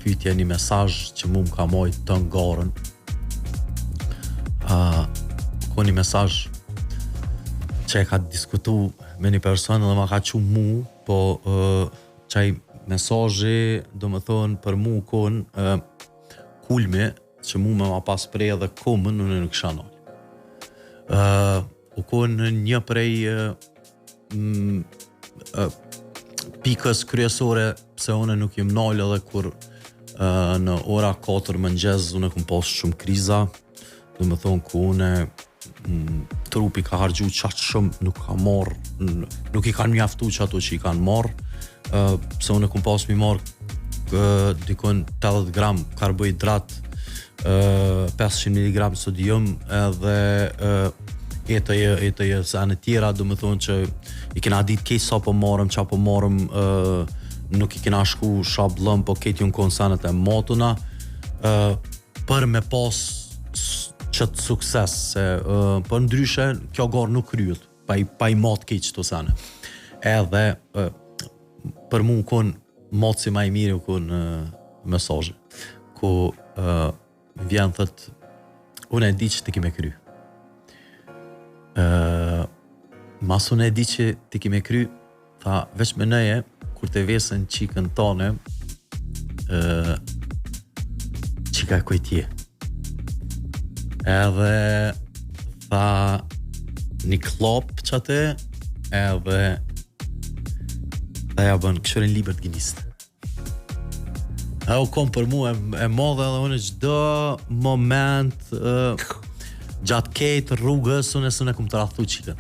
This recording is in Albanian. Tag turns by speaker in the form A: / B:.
A: pyetje, një mesazh që mu më ka mojt të ngarën. Ko një mesazh që e ka diskutu me një person dhe ma ka qu mu, po qaj mesazhi do më thonë për mu kon kulmi që mu me ma pas prej edhe komën unë nuk isha nalë. U kon një prej pikës kryesore pse unë nuk jem nalë edhe kur në ora 4 mëngjes unë kom pas shumë kriza, do më thonë ku unë trupi ka hargju qatë shumë, nuk ka marrë, nuk i kanë mjaftu që ato që i kanë marrë, pse unë kom pas mi marrë dikon 80 gram karbohidrat, 500 mg sodium edhe etëje sene tjera, do më thonë që i kena ditë kej sa po marëm, qa po marëm, nuk i kena shku shablëm, po kejt ju në konsenet e matuna, për me pas qëtë sukses, se për ndryshe, kjo garë nuk kryet, pa i matë kejt qëto sene. Edhe, për mu në konë, matë si ma i mirë, u konë mesazhe, ku vjen thët, unë e di që ti ki me kry. Mas unë e di që ti ki me kry, tha, veç me nëje, kur te vesën qikën tane, qika e kojtje. Edhe, tha, një klop që ate, edhe, ja bën, këshurin liber të gjinist. U kom për mu e modhe edhe unë çdo moment gjatë kejtë rrugës unë e kom të rathu qikën.